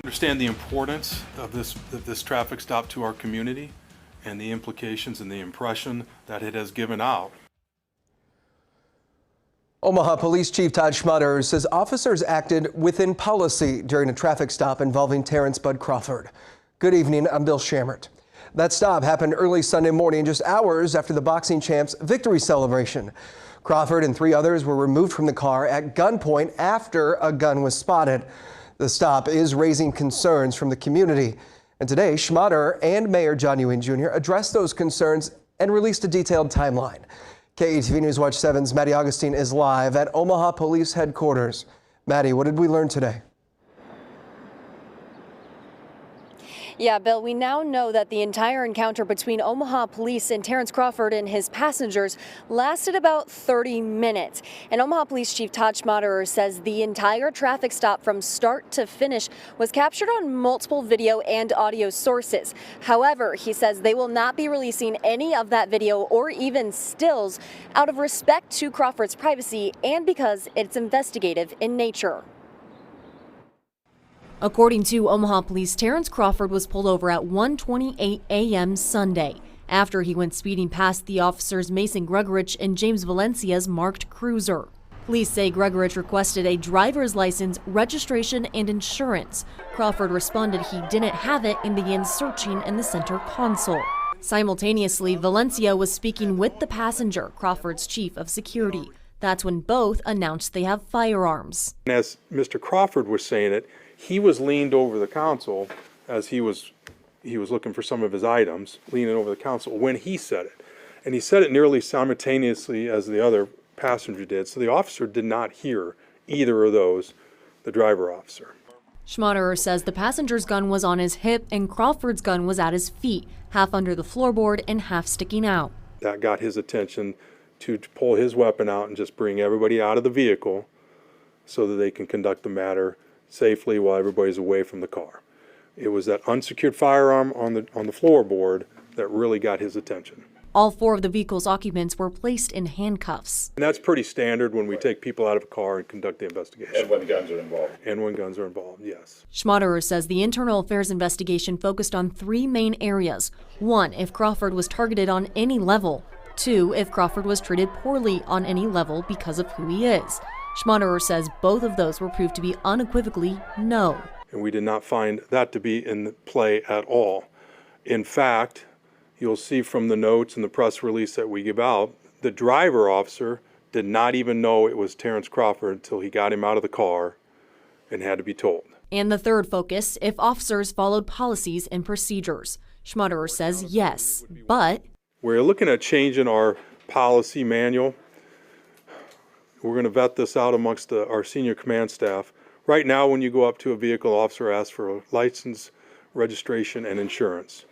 Understand the importance of this traffic stop to our community and the implications and the impression that it has given out. Omaha Police Chief Todd Schmutter says officers acted within policy during a traffic stop involving Terrence Bud Crawford. Good evening, I'm Bill Schammert. That stop happened early Sunday morning, just hours after the boxing champ's victory celebration. Crawford and 3 others were removed from the car at gunpoint after a gun was spotted. The stop is raising concerns from the community. And today, Schmutter and Mayor John Ewing Jr. addressed those concerns and released a detailed timeline. KETV News Watch 7's Maddie Augustine is live at Omaha Police Headquarters. Maddie, what did we learn today? Yeah, Bill, we now know that the entire encounter between Omaha Police and Terrence Crawford and his passengers lasted about 30 minutes. And Omaha Police Chief Todd Schmutter says the entire traffic stop from start to finish was captured on multiple video and audio sources. However, he says they will not be releasing any of that video or even stills out of respect to Crawford's privacy and because it's investigative in nature. According to Omaha Police, Terrence Crawford was pulled over at 1:28 a.m. Sunday after he went speeding past the officers Mason Gregorich and James Valencia's marked cruiser. Police say Gregorich requested a driver's license, registration, and insurance. Crawford responded he didn't have it and began searching in the center console. Simultaneously, Valencia was speaking with the passenger, Crawford's chief of security. That's when both announced they have firearms. As Mr. Crawford was saying it, he was leaned over the console as he was looking for some of his items, leaning over the console when he said it. And he said it nearly simultaneously as the other passenger did, so the officer did not hear either of those, the driver officer. Schmutter says the passenger's gun was on his hip and Crawford's gun was at his feet, half under the floorboard and half sticking out. That got his attention to pull his weapon out and just bring everybody out of the vehicle so that they can conduct the matter safely while everybody's away from the car. It was that unsecured firearm on the floorboard that really got his attention. All 4 of the vehicle's occupants were placed in handcuffs. And that's pretty standard when we take people out of a car and conduct the investigation. And when guns are involved. And when guns are involved, yes. Schmutter says the internal affairs investigation focused on 3 main areas. 1, if Crawford was targeted on any level. 2, if Crawford was treated poorly on any level because of who he is. Schmutter says both of those were proved to be unequivocally no. And we did not find that to be in play at all. In fact, you'll see from the notes and the press release that we give out, the driver officer did not even know it was Terrence Crawford until he got him out of the car and had to be told. And the third focus, if officers followed policies and procedures. Schmutter says yes, but we're looking at changing our policy manual. We're going to vet this out amongst our senior command staff. Right now, when you go up to a vehicle, officer asks for a license, registration, and insurance.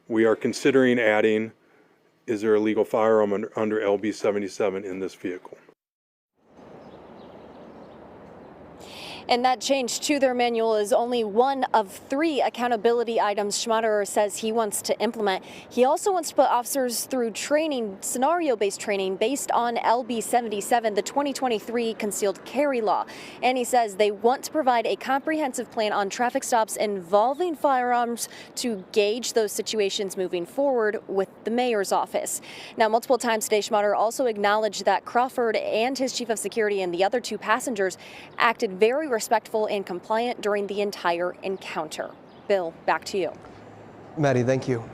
We are considering adding, is there a legal firearm under LB 77 in this vehicle? And that change to their manual is only one of 3 accountability items Schmutter says he wants to implement. He also wants to put officers through training, scenario-based training based on LB 77, the 2023 concealed carry law. And he says they want to provide a comprehensive plan on traffic stops involving firearms to gauge those situations moving forward with the mayor's office. Now, multiple times today, Schmutter also acknowledged that Crawford and his chief of security and the other 2 passengers acted very respectful and compliant during the entire encounter. Bill, back to you. Maddie, thank you.